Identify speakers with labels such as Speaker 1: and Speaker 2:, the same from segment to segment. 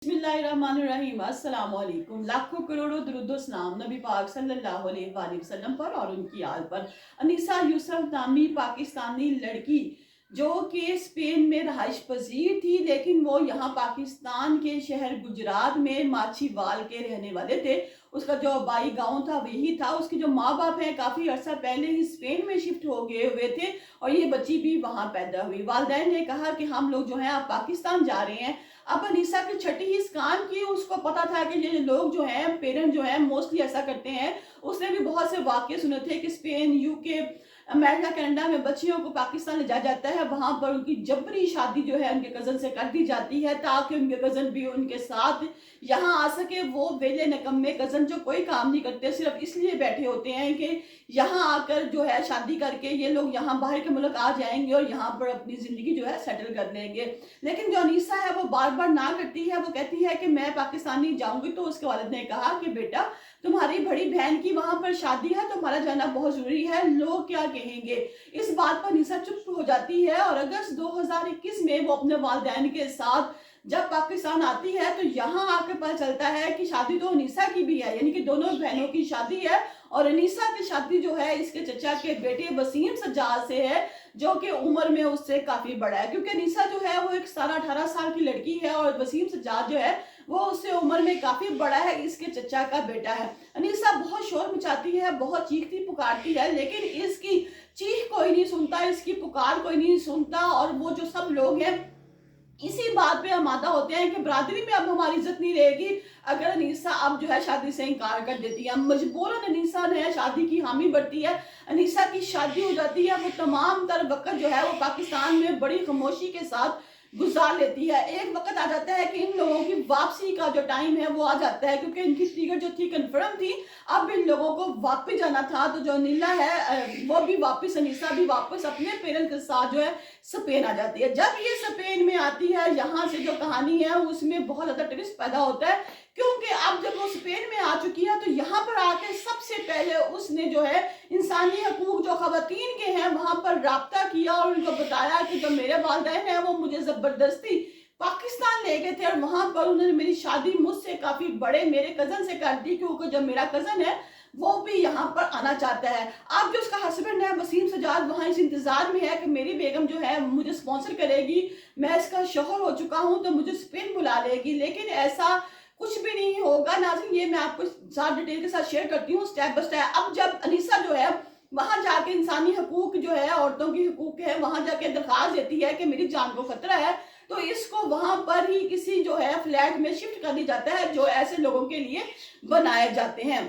Speaker 1: बिस्मिल्लाहिर्रहमानिर्रहीम। अस्सलाम वालेकुम। लाखों करोड़ों दुरूद सलाम नबी पाक सल्लल्लाहु अलैहि वसल्लम पर और उनकी आल पर। अनीसा यूसुफ नामी पाकिस्तानी लड़की जो कि स्पेन में रहाइश पजीर थी, लेकिन वो यहाँ पाकिस्तान के शहर गुजरात में माछीवाल के रहने वाले थे। उसका जो आबाई गांव था वही था। उसके जो माँ बाप हैं काफ़ी अर्सा पहले ही स्पेन में शिफ्ट हो गए हुए थे और ये बच्ची भी वहाँ पैदा हुई। वालिदैन ने कहा कि हम लोग जो है आप पाकिस्तान जा रहे हैं। अब अनीसा की छठी इस काम की, उसको पता था कि ये लोग जो हैं पेरेंट जो हैं मोस्टली ऐसा करते हैं। उसने भी बहुत से वाक्य सुने थे कि स्पेन, यूके, अमेरिका, कनाडा में बच्चियों को पाकिस्तान ले जाया जाता है, वहां पर उनकी जबरी शादी जो है उनके कजन से कर दी जाती है ताकि उनके कजन भी उनके साथ यहाँ आ सके। वो वेले निकम्मे कजन जो कोई काम नहीं करते, सिर्फ इसलिए बैठे होते हैं कि यहाँ आकर जो है शादी करके ये लोग यहाँ बाहर के मुल्क आ जाएंगे और यहाँ पर अपनी जिंदगी जो है सेटल कर लेंगे। लेकिन जो अनीसा है वो बार बार ना करती है। वो कहती है कि मैं पाकिस्तान नहीं जाऊंगी। तो उसके वालिद ने कहा कि बेटा, तुम्हारी बड़ी बहन की वहां पर शादी है, तुम्हारा जाना बहुत जरूरी है, लोग क्या कहेंगे। इस बात पर अनीसा चुप हो जाती है और अगस्त 2021 में वो अपने वालिदैन के साथ जब पाकिस्तान आती है तो यहाँ आकर पता चलता है कि शादी तो अनीसा की भी है, यानी कि दोनों बहनों की शादी है। और अनीसा की शादी जो है इसके चचा के बेटे वसीम सज्जाद से है, जो कि उम्र में उससे काफी बड़ा है, क्योंकि अनीसा जो है वो एक 17-18 साल की लड़की है और वसीम सज्जाद जो है वो उससे उम्र में काफी बड़ा है, इसके चचा का बेटा है। अनीसा बहुत शोर मचाती है, बहुत चीखती पुकारती है, लेकिन इसकी चीख कोई नहीं सुनता, इसकी पुकार कोई नहीं सुनता। और वो जो सब लोग हैं इसी बात पे आमादा होते हैं कि बरादरी में अब हमारी इज्जत नहीं रहेगी अगर अनीसा अब जो है शादी से इनकार कर देती है। मजबूरन अनीसा ने शादी की हामी भरती है। अनीसा की शादी हो जाती है। वो तमाम तर वक्त जो है वो पाकिस्तान में बड़ी खामोशी के साथ गुजार लेती है। एक वक्त आ जाता है कि इन लोगों की वापसी का जो टाइम है वो आ जाता है, क्योंकि इनकी टिकट जो थी कंफर्म थी। अब इन लोगों को वापस जाना था। तो जो नीला है वो भी वापस, अनीसा भी वापस अपने पेरेंट्स के साथ जो है स्पेन आ जाती है। जब ये स्पेन में आती है, यहाँ से जो कहानी है उसमें बहुत ज्यादा ट्विस्ट पैदा होता है, क्योंकि अब जब वो स्पेन में आ चुकी है तो यहाँ पर आके सबसे पहले उसने जो है इंसानी हकूक जो खवातीन के हैं वहां पर राब्ता किया और उनको बताया कि जो मेरे वालिदैन हैं वो मुझे जबरदस्ती पाकिस्तान ले गए थे और वहां पर उन्होंने मेरी शादी मुझसे काफी बड़े मेरे कजन से कर दी, क्योंकि जो मेरा कजन है वो भी यहाँ पर आना चाहता है। अब जो उसका हस्बैंड है वसीम सजाद वहां इस इंतजार में है कि मेरी बेगम जो है मुझे स्पॉन्सर करेगी, मैं इसका शौहर हो चुका हूँ तो मुझे स्पेन बुला लेगी। लेकिन ऐसा कुछ भी नहीं होगा नाज़रीन, ये मैं आपको साथ डिटेल के साथ शेयर करती हूँ स्टेप बाय स्टेप। अब जब अनीसा जो है वहां जाके इंसानी हकूक जो है, औरतों की हकूक है, वहां जाके दरखास्त देती है कि मेरी जान को खतरा है, तो इसको वहां पर ही किसी जो है फ्लैट में शिफ्ट कर दिया जाता है जो ऐसे लोगों के लिए बनाए जाते हैं।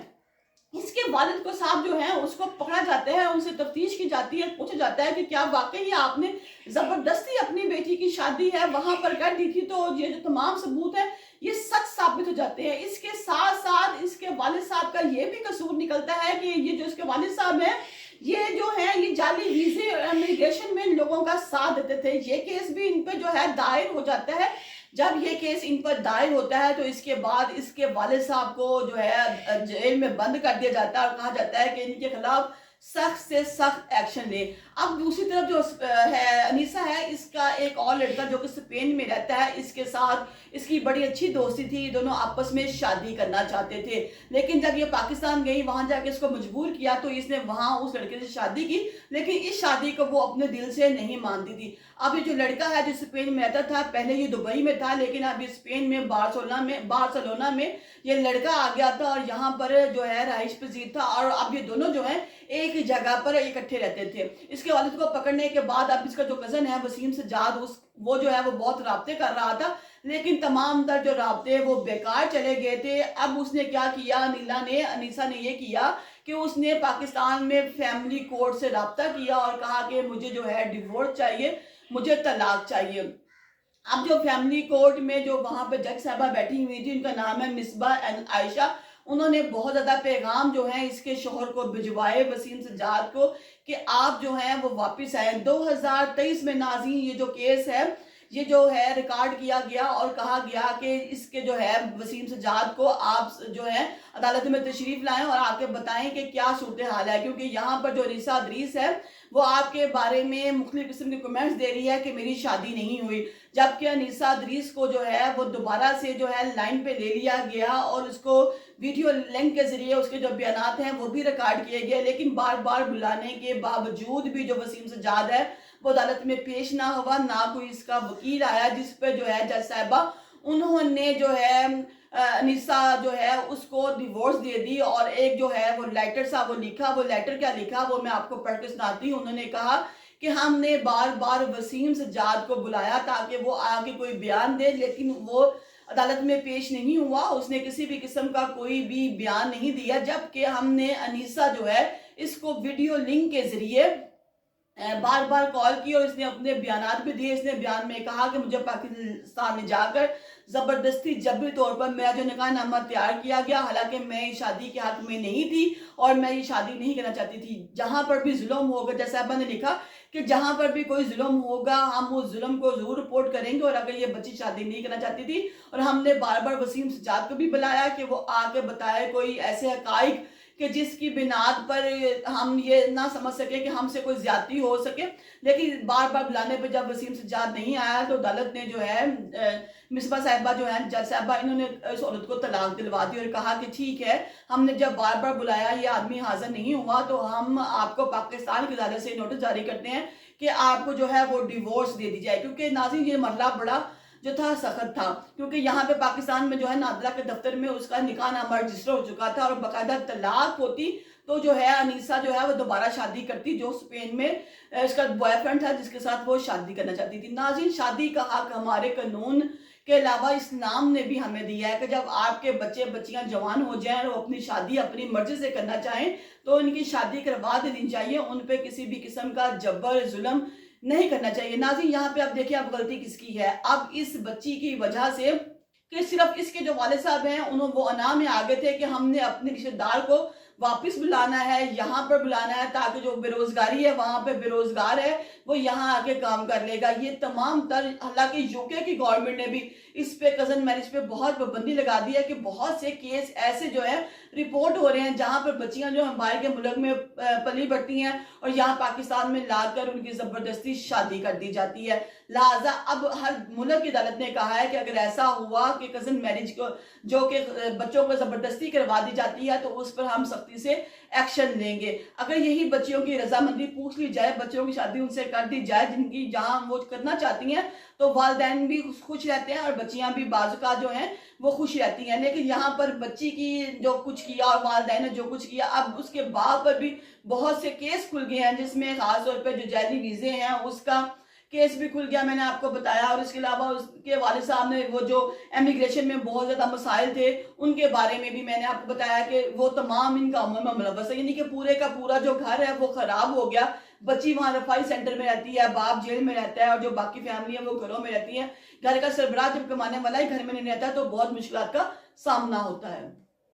Speaker 1: इसके वालिद को साहब जो है उसको पकड़ा जाता है, उनसे तफ्तीश की जाती है, पूछा जाता है कि क्या वाकई आपने जबरदस्ती अपनी बेटी की शादी है वहां पर कर दी थी। तो ये जो तमाम सबूत है ये सच साबित हो जाते हैं। इसके साथ साथ इसके वालिद साहब का ये भी कसूर निकलता है कि ये जो इसके वालिद साहब है ये जो है ये जाली वीजे इमिग्रेशन में लोगों का साथ देते थे। ये केस भी इन पर जो है दायर हो जाता है। जब ये केस इन पर दायर होता है तो इसके बाद इसके वालिद साहब को जो है जेल में बंद कर दिया जाता है और कहा जाता है कि इनके खिलाफ सख्त से सख्त एक्शन ले। अब दूसरी तरफ जो है अनीसा है, इसका एक और लड़का जो कि स्पेन में रहता है, इसके साथ इसकी बड़ी अच्छी दोस्ती थी, दोनों आपस में शादी करना चाहते थे। लेकिन जब ये पाकिस्तान गई वहां जाके इसको मजबूर किया तो इसने वहां उस लड़के से शादी की, लेकिन इस शादी को वो अपने दिल से नहीं मानती थी। अब ये जो लड़का है जो स्पेन में रहता था, पहले ये दुबई में था, लेकिन अब स्पेन में बार्सिलोना में ये लड़का आ गया था और यहाँ पर जो है रहाइश पजीर था। और अब ये दोनों जो है एक जगह पर इकट्ठे रहते थे। इसके वालिद को पकड़ने के बाद अब इसका जो कजन है वसीम सज्जाद वो जो है वो बहुत राब्ते कर रहा था, लेकिन तमाम तर जो राब्ते वो बेकार चले गए थे। अब उसने क्या किया, अनीसा ने ये किया कि उसने पाकिस्तान में फैमिली कोर्ट से राब्ता किया और कहा कि मुझे जो है डिवोर्स चाहिए, मुझे तलाक चाहिए। अब जो फैमिली कोर्ट में जो वहां पे जज साहबा बैठी हुई थी, उनका नाम है मिसबा एंड आयशा, उन्होंने बहुत ज्यादा पैगाम जो है इसके शोहर को भिजवाए वसीम सज्जाद को कि आप जो है वो वापस आए। 2023 में नाज़रीन ये जो केस है ये जो है रिकॉर्ड किया गया और कहा गया कि इसके जो है वसीम सज्जाद को आप जो है अदालत में तशरीफ लाएं और आके बताएं कि क्या सूरत हाल है, क्योंकि यहाँ पर जो अनीसा अदरीस है वो आपके बारे में मुख्तलिफ किस्म के कमेंट्स दे रही है कि मेरी शादी नहीं हुई, जबकि अनीसा अदरीस को जो है वो दोबारा से जो है लाइन पे ले लिया गया और उसको वीडियो लिंक के जरिए उसके जो बयानात हैं वो भी रिकॉर्ड किए गए, लेकिन बार बार बुलाने के बावजूद भी जो वसीम सज्जाद है वो अदालत में पेश ना हुआ, ना कोई इसका वकील आया, जिस पे जो है जज साहिबा उन्होंने जो है अनीसा जो है उसको डिवोर्स दे दी। और एक जो है वो लेटर सा वो लिखा, वो लेटर क्या लिखा वो मैं आपको पढ़ के सुनाती हूँ। उन्होंने कहा कि हमने बार बार वसीम सज्जाद को बुलाया ताकि वो आके कोई बयान दे, लेकिन वो अदालत में पेश नहीं हुआ, उसने किसी भी किस्म का कोई भी बयान नहीं दिया, जबकि हमने अनीसा जो है इसको वीडियो लिंक के जरिए बार बार कॉल की और इसने अपने बयान भी दिए। इसने बयान में कहा कि मुझे पाकिस्तान में जाकर जबरदस्ती जबरी तौर पर मेरा जो निकाहनामा तैयार किया गया, हालांकि मैं इस शादी के हक में नहीं थी और मैं ये शादी नहीं करना चाहती थी। जहां पर भी जुल्म होगा, जैसे साहबा ने लिखा कि जहां पर भी कोई जुल्म होगा हम उस जुल्म को जरूर रिपोर्ट करेंगे, और अगर ये बच्ची शादी नहीं करना चाहती थी और हमने बार बार वसीम सज्जाद को भी बुलाया कि वो आके बताए कोई ऐसे हकाइक कि जिसकी बिनाद पर हम ये ना समझ सके कि हमसे कोई ज्यादती हो सके, लेकिन बार बार बुलाने पर जब वसीम सज्जाद नहीं आया तो अदालत ने जो है मिसबा साहिबा जो है जज साहिबा इन्होंने इस औरत को तलाक दिलवा दी और कहा कि ठीक है, हमने जब बार बार बुलाया ये आदमी हाजिर नहीं हुआ तो हम आपको पाकिस्तान की अदालत से नोटिस जारी करते हैं कि आपको जो है वो डिवोर्स दे दी जाए। क्योंकि नाज़रीन ये मरला बड़ा जो था सख्त था, क्योंकि यहाँ पे पाकिस्तान में जो है नादरा के दफ्तर में उसका निकाहनामा रजिस्टर हो चुका था और बाकायदा तलाक होती तो जो है अनीसा जो है वो दोबारा शादी करती, जो स्पेन में इसका बॉयफ्रेंड था जिसके साथ वो शादी करना चाहती थी। नाज़रीन शादी का हक हमारे कानून के अलावा इस्लाम ने भी हमें दिया है कि जब आपके बच्चे बच्चियां जवान हो जाएं और अपनी शादी अपनी मर्जी से करना चाहें तो इनकी शादी करवा देनी चाहिए, उन पे किसी भी किस्म का जबर जुल्म नहीं करना चाहिए। नाज़रीन यहाँ पे आप देखिए अब गलती किसकी है। अब इस बच्ची की वजह से कि सिर्फ इसके जो वाले साहब हैं उन्होंने वो अना में आगे थे कि हमने अपने रिश्तेदार को वापस बुलाना है, यहाँ पर बुलाना है ताकि जो बेरोजगारी है वहां पे बेरोजगार है वो यहाँ आके काम कर लेगा। ये तमाम तर हालांकि यूके की गवर्नमेंट ने भी इस पे कजन मैरिज पे बहुत पाबंदी लगा दी है कि बहुत से केस ऐसे जो है रिपोर्ट हो रहे हैं जहां पर बच्चियां जो हमारे के मुल्क में पली बढ़ती हैं और यहाँ पाकिस्तान में लाकर उनकी जबरदस्ती शादी कर दी जाती है। लिहाजा अब हर मुल्क की अदालत ने कहा है कि अगर ऐसा हुआ कि कजन मैरिज को जो कि बच्चों को जबरदस्ती करवा दी जाती है तो उस पर हम सख्ती से एक्शन लेंगे। अगर यही बच्चियों की रजामंदी पूछ ली जाए, बच्चों की शादी उनसे कर दी जाए जिनकी जहां वो करना चाहती हैं, तो वालिदैन भी खुश रहते हैं और बच्चियां भी बाजुका जो हैं वो खुश रहती हैं। लेकिन यहाँ पर बच्ची की जो कुछ किया और वालिदैन ने जो कुछ किया, अब उसके बाद पर भी बहुत से केस खुल गए हैं जिसमें खास तौर पर जो जैली वीजे हैं उसका केस भी खुल गया, मैंने आपको बताया। और इसके अलावा उसके वालिद साहब ने वो जो इमिग्रेशन में बहुत ज्यादा मसाइल थे उनके बारे में भी मैंने आपको बताया कि वो तमाम इन कामों में मुलव्वस है, यानी कि पूरे का पूरा जो घर है वो खराब हो गया। बच्ची वहां रफाई सेंटर में रहती है, बाप जेल में रहता है और जो बाकी फैमिली है वो घरों में रहती है। घर का सरबराह जब कमाने वाला ही घर में नहीं रहता तो बहुत मुश्किल का सामना होता है।